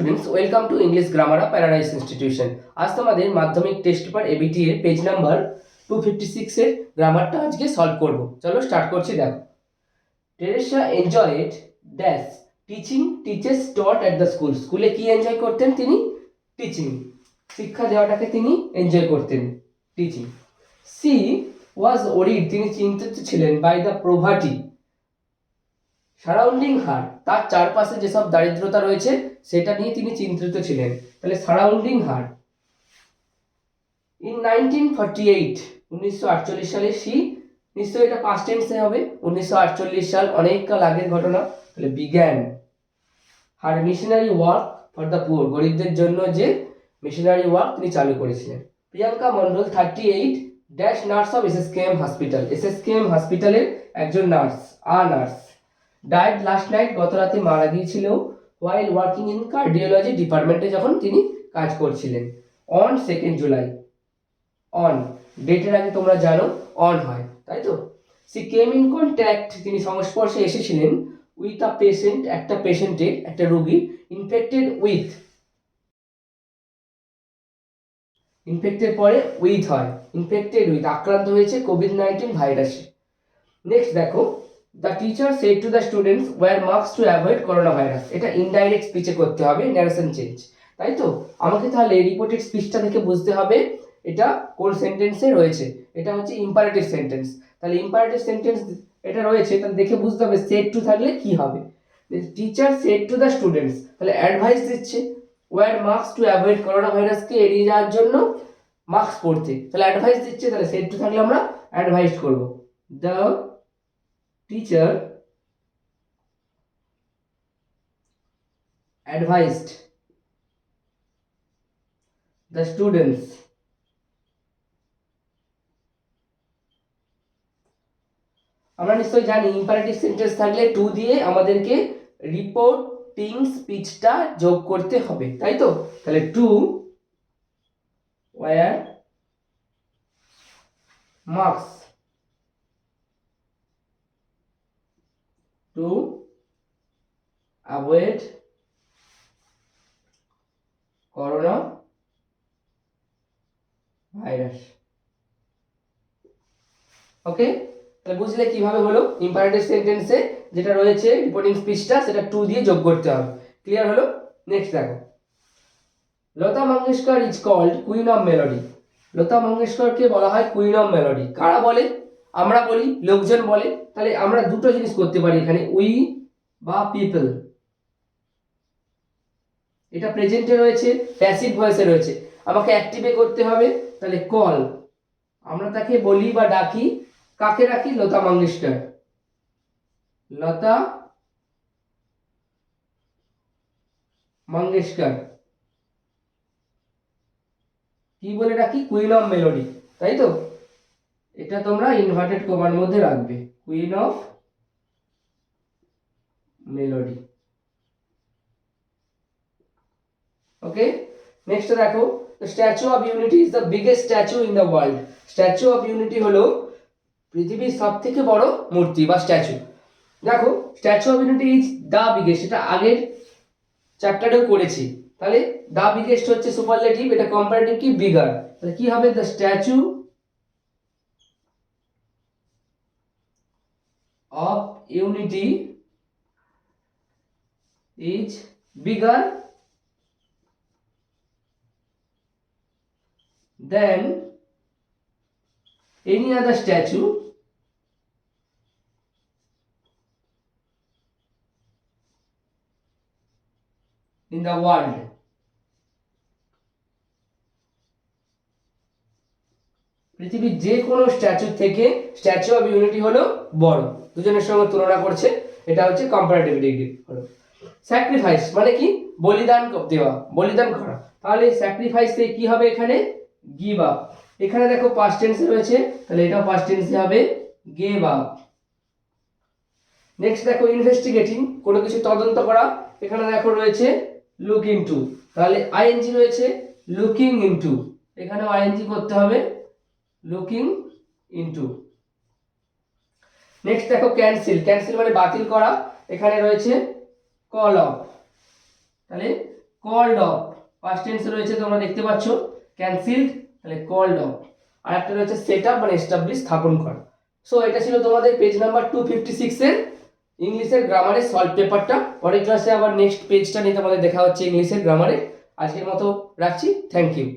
Students, welcome to English grammar of paradise institution. আজ তোমাদের মাধ্যমিক টেস্ট পেপার এবিটি এর পেজ নাম্বার 256 এর গ্রামারটা আজকে সলভ করব। চলো স্টার্ট করছি। দেখো, Teresa enjoyed dash teaching teachers taught at the school. স্কুলে কি এনজয় করতেন তিনি? টিচিং, শিক্ষা দেওয়াটাকে তিনি এনজয় করতেন, টিচিং। সি ওয়াজ ওরিড, তিনি চিন্তিত ছিলেন, বাই দ্য প্রভার্টি সারাউন্ডিং হার, তার চারপাশে যেসব দারিদ্রতা রয়েছে সেটা নিয়ে তিনি চিন্তিত ছিলেন। তাহলে সারাউন্ডিং হার। ইন 1948, 1948 সালে সি, নিশ্চয়ই এটা পাস্ট টেন্সে হবে, 1948 সাল অনেক কাল আগের ঘটনা। তাহলে বিজ্ঞান her missionary work for the poor, গরিবদের জন্য যে মিশনারি ওয়ার্ক তিনি চালু করেছিলেন। Priyanka Mondal 38 dash nurse of SSKM hospital, SSKM হসপিটালের একজন nurse, nurse. Died last night, গত রাতে মারা গিয়েছিল, ওয়াইল ওয়ার্কিং ইন কার্ডিওলজি ডিপার্টমেন্টে যখন তিনি কাজ করছিলেন। অন 2 জুলাই, অন ডেটের আগে তোমরা জানো অন হয়, তাই তো। সি কেম ইন কন্ট্যাক্ট, তিনি সংস্পর্শে এসেছিলেন, উইথ আ পেশেন্ট, একটা পেশেন্টের, একটা রোগী, ইনফেক্টেড উইথ, ইনফেক্টেড পরে উইথ হয়, ইনফেক্টেড উইথ, আক্রান্ত হয়েছে কোভিড-19 ভাইরাসে। নেক্সট দেখো, the teacher said to the students wear mask to avoid corona virus, এটা ইনডাইরেক্ট স্পিচে করতে হবে, ন্যারেশন চেঞ্জ, তাই তো। আমাকে তাহলে রিপোর্টেড স্পিচটা থেকে বুঝতে হবে এটা কোন সেন্টেন্সে রয়েছে। এটা হচ্ছে ইম্পারেটিভ সেন্টেন্স। তাহলে ইম্পারেটিভ সেন্টেন্স এটা রয়েছে, তাহলে দেখে বুঝতে হবে সেড টু থাকলে কি হবে। Teacher said to the students, তাহলে অ্যাডভাইস দিচ্ছে, wear mask to avoid corona ভাইরাসকে এড়িয়ে যাওয়ার জন্য মাস্ক পরতে, তাহলে অ্যাডভাইস দিচ্ছে, তাহলে সেড টু থাকলে আমরা অ্যাডভাইস করব। The teacher advised the students আমরা নিশ্চয়ই জানি ইম্পারেটিভ সেন্টেন্স থাকলে টু দিয়ে আমাদেরকে রিপোর্টিং স্পিচটা যোগ করতে হবে, তাই তো। তাহলে to wear mask, to avoid corona virus. Okay, তাহলে বুঝলে কিভাবে হলো ইম্পারেটিভ সেন্টেন্সে যেটা রয়েছে রিপোর্টিং স্পিচটা সেটা টু দিয়ে যোগ করতে হবে। ক্লিয়ার হলো? নেক্সট দেখো, Lata Mangeshkar is called queen of melody. Lata মঙ্গেশকরকে বলা হয় কুইন অফ মেলোডি। কারা বলে? আমরা বলি, লোকজন বলে। তাহলে আমরা দুটো জিনিস করতে পারি এখানে, উই বা পিপল। এটা প্রেজেন্টে রয়েছে, প্যাসিভ ভয়েসে রয়েছে, আমাকে অ্যাক্টিভে করতে হবে। তাহলে কল, আমরা তাকে বলি বা ডাকি, কাকে রাখি? লতা মঙ্গেশকর, লতা মঙ্গেশকর কি বলে রাখি? কুইন অফ মেলোডি, তাই তো। এটা তোমরা ইনভার্টেড কমার মধ্যে রাখবে, queen of melody. Okay, next দেখো, statue of unity is the biggest statue in the world. Statue of unity হলো পৃথিবীর সব থেকে বড় মূর্তি বা স্ট্যাচু। দেখো, statue of unity is the biggest, এটা আগের চ্যাপ্টারেও করেছি। তাহলে দ্য বিগেস্ট হচ্ছে সুপারলেটিভ, এটা কম্পারেটিভ কি? বিগার। তাহলে কি হবে? The statue of unity is bigger than any other statue in the world. পৃথিবীর যে কোনো স্ট্যাচু থেকে স্ট্যাচু অফ ইউনিটি হলো বড়। দুজনের সঙ্গে তুলনা করছে, এটা হচ্ছে কম্পারেটিভ ডিগ্রি হলো। স্যাক্রিফাইস মানে কি? বলিদান দেওয়া, বলিদান করা। তাহলে স্যাক্রিফাইস থেকে কি হবে এখানে? Give up. এখানে দেখো পাস্ট টেন্সে রয়েছে, তাহলে এটাও পাস্ট টেন্সে হবে, গিভ আপ। নেক্সট দেখো, ইনভেস্টিগেটিং, কোনো কিছু তদন্ত করা, এখানে দেখো রয়েছে লুক ইনটু, তাহলে আইএনজি রয়েছে, লুকিং ইনটু, এখানেও আইএনজি করতে হবে, লুকিং ইনটু। নেক্সট দেখো ক্যান্সেল, ক্যান্সেল মানে বাতিল করা, এখানে রয়েছে কল অফ, তাহলে কল্ড অফ, পাস্ট টেন্সে রয়েছে তোমরা দেখতে পাচ্ছ ক্যান্সেলড, তাহলে কল্ড অফ। আর একটা রয়েছে সেট আপ মানে এস্টাবলিশ, স্থাপন করা। সো এটা ছিল তোমাদের পেজ নাম্বার 256 এর ইংলিশের গ্রামারের সলভ পেপারটা। পরের ক্লাসে আবার নেক্সট পেজটা নিয়ে তোমাদের দেখা হচ্ছে ইংলিশের গ্রামারে। আজকের মতো রাখছি, থ্যাংক ইউ।